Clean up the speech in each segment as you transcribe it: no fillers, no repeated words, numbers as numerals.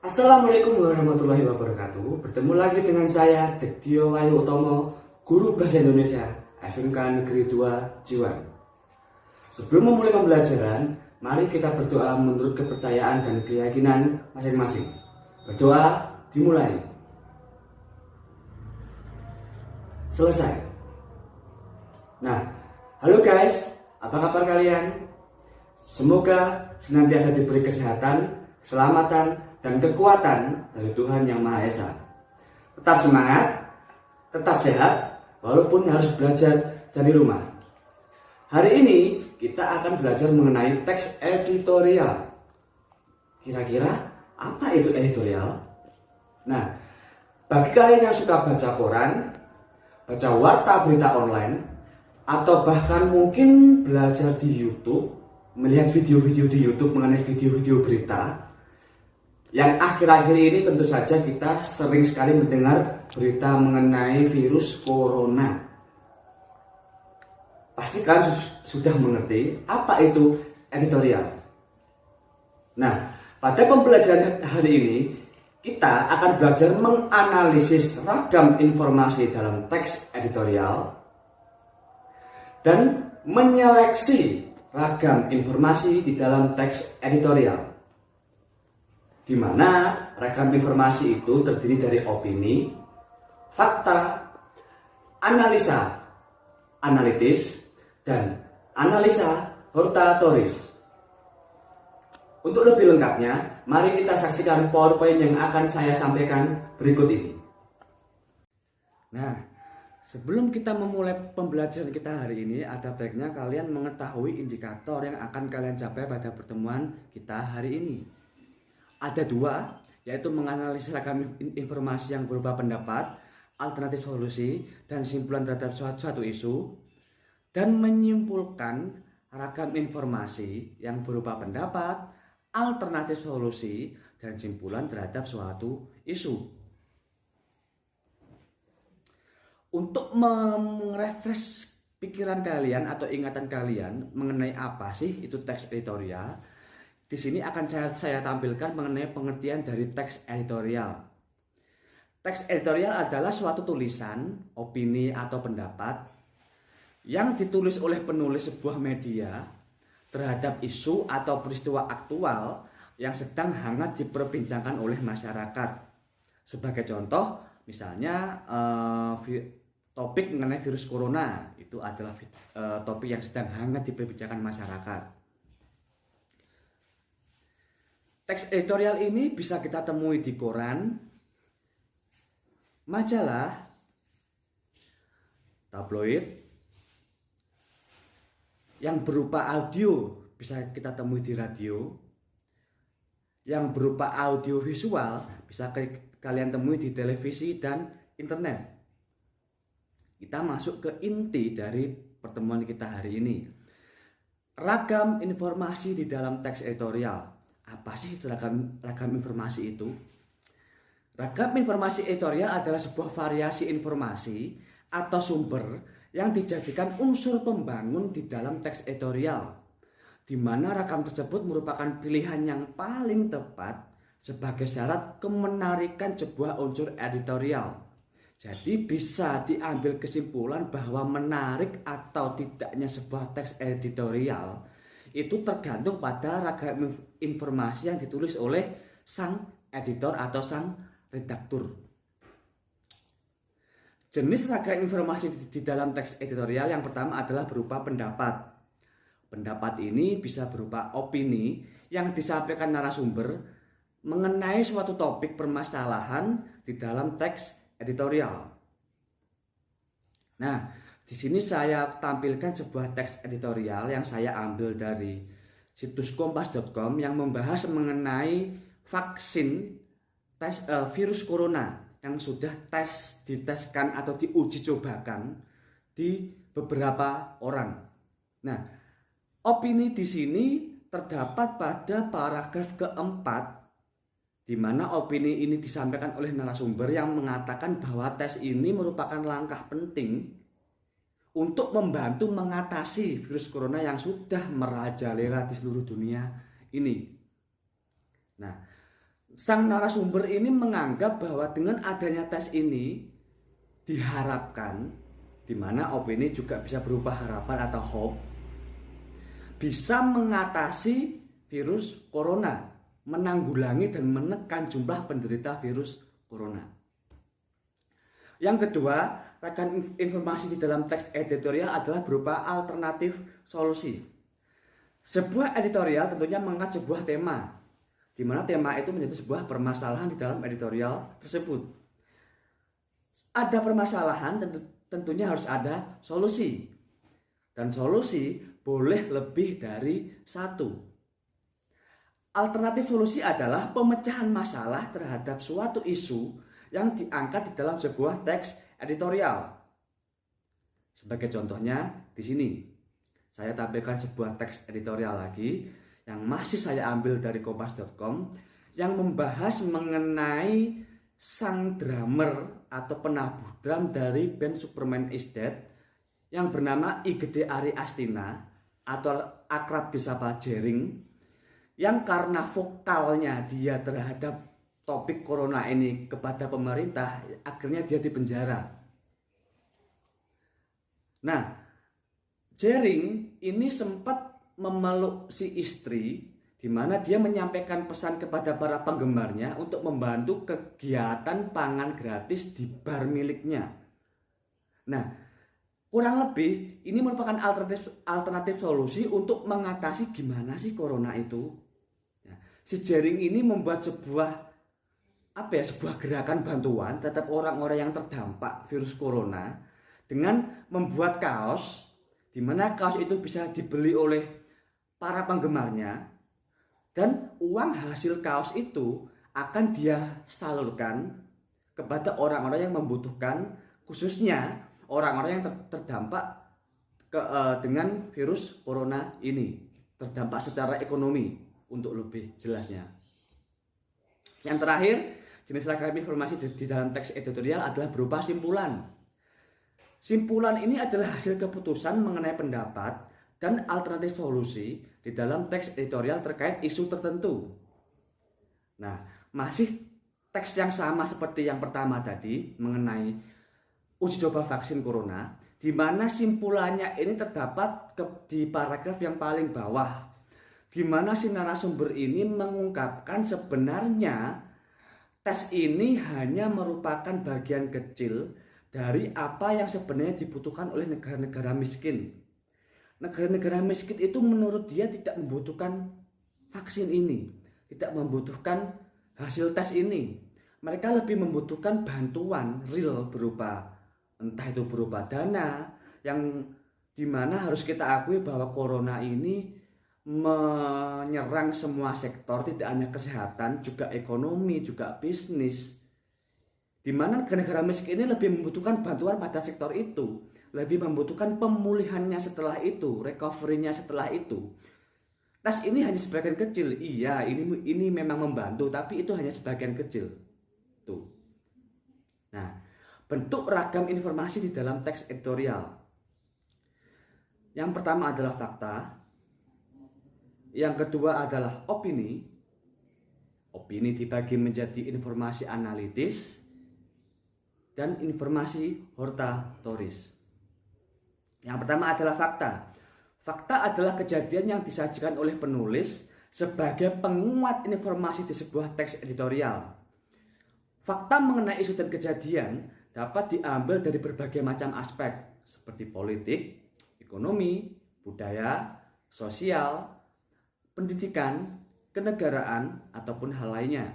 Assalamualaikum warahmatullahi wabarakatuh. Bertemu lagi dengan saya Dektio Wayu Utomo, Guru Bahasa Indonesia SMK Negeri 2 Jiwan. Sebelum memulai pembelajaran, mari kita berdoa menurut kepercayaan dan keyakinan masing-masing. Berdoa dimulai. Selesai. Nah, halo guys, apa kabar kalian? Semoga senantiasa diberi kesehatan, keselamatan, dan kekuatan dari Tuhan Yang Maha Esa. Tetap semangat, tetap sehat, walaupun harus belajar dari rumah. Hari ini kita akan belajar mengenai teks editorial. Kira-kira apa itu editorial? Nah, bagi kalian yang suka baca koran, baca warta berita online, atau bahkan mungkin belajar di YouTube, melihat video-video di YouTube mengenai video-video berita, yang akhir-akhir ini tentu saja kita sering sekali mendengar berita mengenai virus corona. Pasti kalian sudah mengerti apa itu editorial. Nah, pada pembelajaran hari ini kita akan belajar menganalisis ragam informasi dalam teks editorial dan menyeleksi ragam informasi di dalam teks editorial, di mana ragam informasi itu terdiri dari opini, fakta, analisa, analitis, dan analisa hortatoris. Untuk lebih lengkapnya, mari kita saksikan PowerPoint yang akan saya sampaikan berikut ini. Nah, sebelum kita memulai pembelajaran kita hari ini, ada baiknya kalian mengetahui indikator yang akan kalian capai pada pertemuan kita hari ini. Ada dua, yaitu menganalisis ragam informasi yang berupa pendapat, alternatif solusi, dan simpulan terhadap suatu isu, dan menyimpulkan ragam informasi yang berupa pendapat, alternatif solusi, dan simpulan terhadap suatu isu. Untuk merefresh pikiran kalian atau ingatan kalian mengenai apa sih itu teks editorial, di sini akan saya tampilkan mengenai pengertian dari teks editorial. Teks editorial adalah suatu tulisan, opini atau pendapat yang ditulis oleh penulis sebuah media terhadap isu atau peristiwa aktual yang sedang hangat diperbincangkan oleh masyarakat. Sebagai contoh, misalnya topik mengenai virus corona itu adalah topik yang sedang hangat diperbincangkan masyarakat. Teks editorial ini bisa kita temui di koran, majalah, tabloid, yang berupa audio bisa kita temui di radio, yang berupa audio visual bisa kalian temui di televisi dan internet. Kita masuk ke inti dari pertemuan kita hari ini. Ragam informasi di dalam teks editorial. Apa sih itu ragam informasi itu? Ragam informasi editorial adalah sebuah variasi informasi atau sumber yang dijadikan unsur pembangun di dalam teks editorial, di mana ragam tersebut merupakan pilihan yang paling tepat sebagai syarat kemenarikan sebuah unsur editorial. Jadi bisa diambil kesimpulan bahwa menarik atau tidaknya sebuah teks editorial itu tergantung pada ragam informasi yang ditulis oleh sang editor atau sang redaktur. Jenis ragam informasi di dalam teks editorial yang pertama adalah berupa pendapat. Pendapat ini bisa berupa opini yang disampaikan narasumber mengenai suatu topik permasalahan di dalam teks editorial. Nah, di sini saya tampilkan sebuah teks editorial yang saya ambil dari situs kompas.com yang membahas mengenai vaksin virus corona yang sudah diteskan atau diuji cobakan di beberapa orang. Nah, opini di sini terdapat pada paragraf keempat, di mana opini ini disampaikan oleh narasumber yang mengatakan bahwa tes ini merupakan langkah penting untuk membantu mengatasi virus corona yang sudah merajalela di seluruh dunia ini. Nah, Sang narasumber ini menganggap bahwa dengan adanya tes ini diharapkan, di mana opini juga bisa berupa harapan atau hope, bisa mengatasi virus corona, menanggulangi dan menekan jumlah penderita virus corona. Yang kedua, rekan informasi di dalam teks editorial adalah berupa alternatif solusi. Sebuah editorial tentunya mengangkat sebuah tema, di mana tema itu menjadi sebuah permasalahan di dalam editorial tersebut. Ada permasalahan, tentunya harus ada solusi. Dan solusi boleh lebih dari satu. Alternatif solusi adalah pemecahan masalah terhadap suatu isu yang diangkat di dalam sebuah teks editorial. Sebagai contohnya di sini, saya tampilkan sebuah teks editorial lagi yang masih saya ambil dari kompas.com yang membahas mengenai sang drummer atau penabuh drum dari band Superman is Dead yang bernama Igede Ari Astina atau akrab disapa Jering, yang karena vokalnya dia terhadap topik corona ini kepada pemerintah, akhirnya dia dipenjara. Nah, Jering ini sempat memeluk si istri, di mana dia menyampaikan pesan kepada para penggemarnya untuk membantu kegiatan pangan gratis di bar miliknya. Nah, kurang lebih ini merupakan alternatif solusi untuk mengatasi gimana sih corona itu. Nah, si Jering ini membuat sebuah gerakan bantuan terhadap orang-orang yang terdampak virus corona dengan membuat kaos, di mana kaos itu bisa dibeli oleh para penggemarnya, dan uang hasil kaos itu akan dia salurkan kepada orang-orang yang membutuhkan, khususnya orang-orang yang terdampak dengan virus corona ini, terdampak secara ekonomi untuk lebih jelasnya. Yang terakhir, jenis ragam informasi di dalam teks editorial adalah berupa simpulan. Simpulan ini adalah hasil keputusan mengenai pendapat dan alternatif solusi di dalam teks editorial terkait isu tertentu. Nah, masih teks yang sama seperti yang pertama tadi mengenai uji coba vaksin corona, di mana simpulannya ini terdapat di paragraf yang paling bawah, di mana si narasumber ini mengungkapkan sebenarnya tes ini hanya merupakan bagian kecil dari apa yang sebenarnya dibutuhkan oleh negara-negara miskin. Negara-negara miskin itu menurut dia tidak membutuhkan vaksin ini, tidak membutuhkan hasil tes ini. Mereka lebih membutuhkan bantuan real berupa, entah itu berupa dana, yang dimana harus kita akui bahwa corona ini menyerang semua sektor, tidak hanya kesehatan, juga ekonomi, juga bisnis. Di mana negara-negara miskin ini lebih membutuhkan bantuan pada sektor itu, lebih membutuhkan pemulihannya setelah itu, recovery-nya setelah itu. Tes ini hanya sebagian kecil, iya, ini memang membantu, tapi itu hanya sebagian kecil. Tuh. Nah, bentuk ragam informasi di dalam teks editorial. Yang pertama adalah fakta. Yang kedua adalah opini. Opini dibagi menjadi informasi analitis dan informasi hortatoris. Yang pertama adalah fakta. Fakta adalah kejadian yang disajikan oleh penulis sebagai penguat informasi di sebuah teks editorial. Fakta mengenai isu dan kejadian dapat diambil dari berbagai macam aspek seperti politik, ekonomi, budaya, sosial, pendidikan, kenegaraan, ataupun hal lainnya.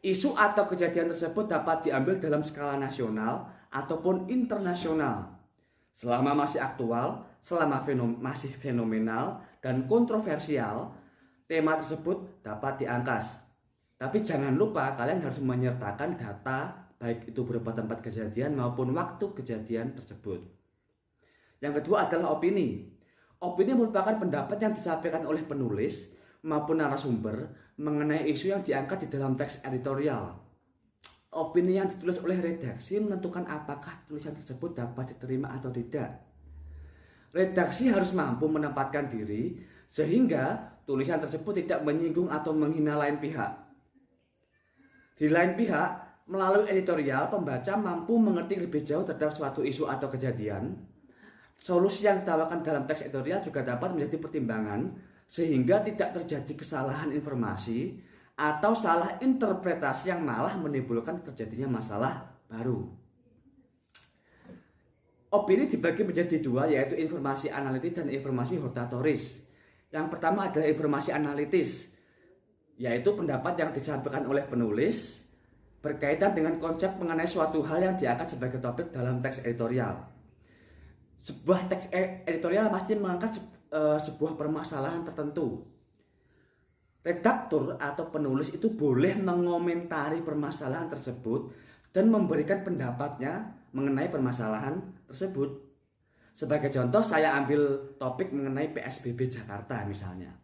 Isu atau kejadian tersebut dapat diambil dalam skala nasional ataupun internasional. Selama masih aktual, selama masih fenomenal dan kontroversial, tema tersebut dapat diangkas. Tapi jangan lupa kalian harus menyertakan data, baik itu berupa tempat kejadian maupun waktu kejadian tersebut. Yang kedua adalah opini. Opini merupakan pendapat yang disampaikan oleh penulis maupun narasumber mengenai isu yang diangkat di dalam teks editorial. Opini yang ditulis oleh redaksi menentukan apakah tulisan tersebut dapat diterima atau tidak. Redaksi harus mampu menempatkan diri sehingga tulisan tersebut tidak menyinggung atau menghina lain pihak. Di lain pihak, melalui editorial, pembaca mampu mengerti lebih jauh terhadap suatu isu atau kejadian. Solusi yang ditawarkan dalam teks editorial juga dapat menjadi pertimbangan sehingga tidak terjadi kesalahan informasi atau salah interpretasi yang malah menimbulkan terjadinya masalah baru. Opini dibagi menjadi dua, yaitu informasi analitis dan informasi hortatoris. Yang pertama adalah informasi analitis, yaitu pendapat yang disampaikan oleh penulis berkaitan dengan konsep mengenai suatu hal yang diangkat sebagai topik dalam teks editorial. Sebuah teks editorial pasti mengangkat sebuah permasalahan tertentu. Redaktur atau penulis itu boleh mengomentari permasalahan tersebut dan memberikan pendapatnya mengenai permasalahan tersebut. Sebagai contoh, saya ambil topik mengenai PSBB Jakarta misalnya.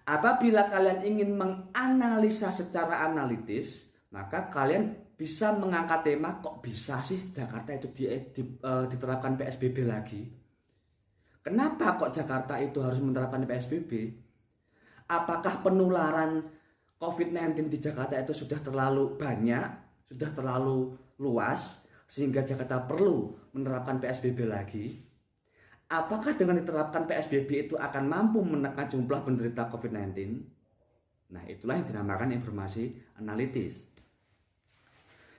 Apabila kalian ingin menganalisa secara analitis, maka kalian bisa mengangkat tema, kok bisa sih Jakarta itu diterapkan PSBB lagi? Kenapa kok Jakarta itu harus menerapkan PSBB? Apakah penularan COVID-19 di Jakarta itu sudah terlalu banyak, sudah terlalu luas, sehingga Jakarta perlu menerapkan PSBB lagi? Apakah dengan diterapkan PSBB itu akan mampu menekan jumlah penderita COVID-19? Nah, itulah yang dinamakan informasi analitis.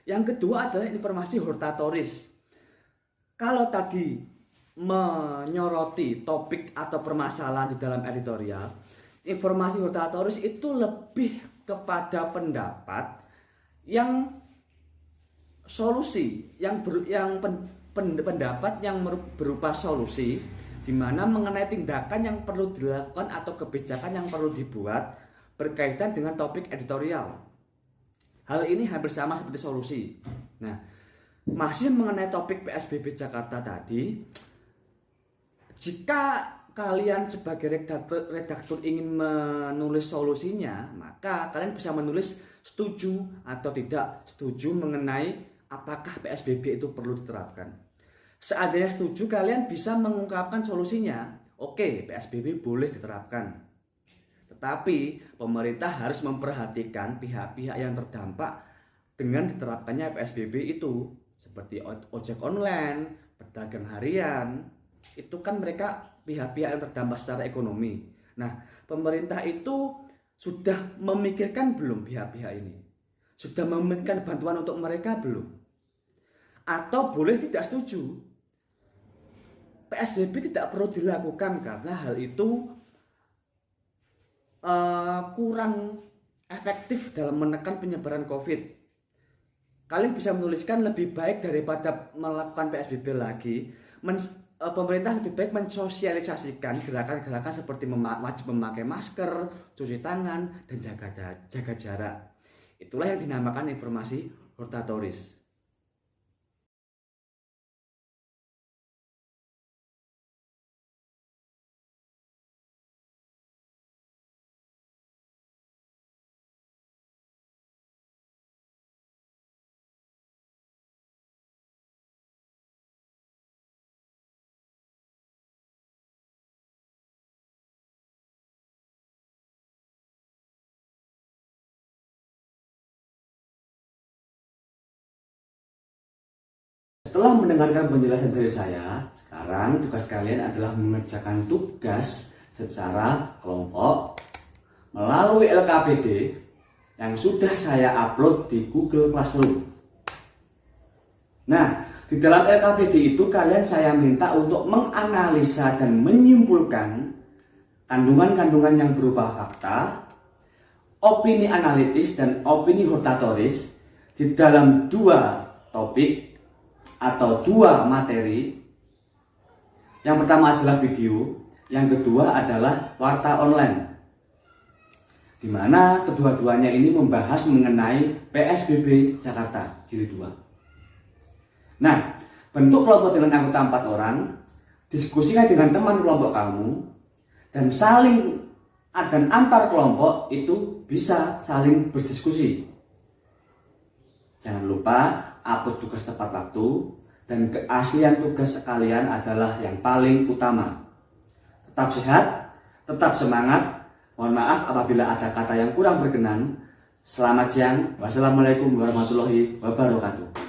Yang kedua adalah informasi hortatoris. Kalau tadi menyoroti topik atau permasalahan di dalam editorial, informasi hortatoris itu lebih kepada pendapat yang solusi, pendapat yang berupa solusi, di mana mengenai tindakan yang perlu dilakukan atau kebijakan yang perlu dibuat berkaitan dengan topik editorial. Hal ini hampir sama seperti solusi. Nah, masih mengenai topik PSBB Jakarta tadi, jika kalian sebagai redaktur ingin menulis solusinya, maka kalian bisa menulis setuju atau tidak setuju mengenai apakah PSBB itu perlu diterapkan. Seandainya setuju, kalian bisa mengungkapkan solusinya. Oke, PSBB boleh diterapkan. Tetapi pemerintah harus memperhatikan pihak-pihak yang terdampak dengan diterapkannya PSBB itu, seperti ojek online, pedagang harian. Itu kan mereka pihak-pihak yang terdampak secara ekonomi. Nah, pemerintah itu sudah memikirkan belum pihak-pihak ini? Sudah memikirkan bantuan untuk mereka belum? Atau boleh tidak setuju? PSBB tidak perlu dilakukan karena hal itu kurang efektif dalam menekan penyebaran COVID. Kalian bisa menuliskan lebih baik daripada melakukan PSBB lagi. Pemerintah lebih baik mensosialisasikan gerakan-gerakan seperti wajib memakai masker, cuci tangan, dan jaga jarak. Itulah yang dinamakan informasi hortatoris. Setelah mendengarkan penjelasan dari saya, sekarang tugas kalian adalah mengerjakan tugas secara kelompok melalui LKPD yang sudah saya upload di Google Classroom. Nah, di dalam LKPD itu saya minta untuk menganalisa dan menyimpulkan kandungan-kandungan yang berupa fakta, opini analitis dan opini hortatoris di dalam dua topik atau dua materi. Yang pertama adalah video, yang kedua adalah warta online, di mana kedua-duanya ini membahas mengenai PSBB Jakarta jilid 2. Nah, bentuk kelompok dengan anggota 4 orang, diskusikan dengan teman kelompok kamu, dan antar kelompok itu bisa saling berdiskusi. Jangan lupa upload tugas tepat waktu, dan keaslian tugas sekalian adalah yang paling utama. Tetap sehat, tetap semangat. Mohon maaf apabila ada kata yang kurang berkenan. Selamat siang. Wassalamualaikum warahmatullahi wabarakatuh.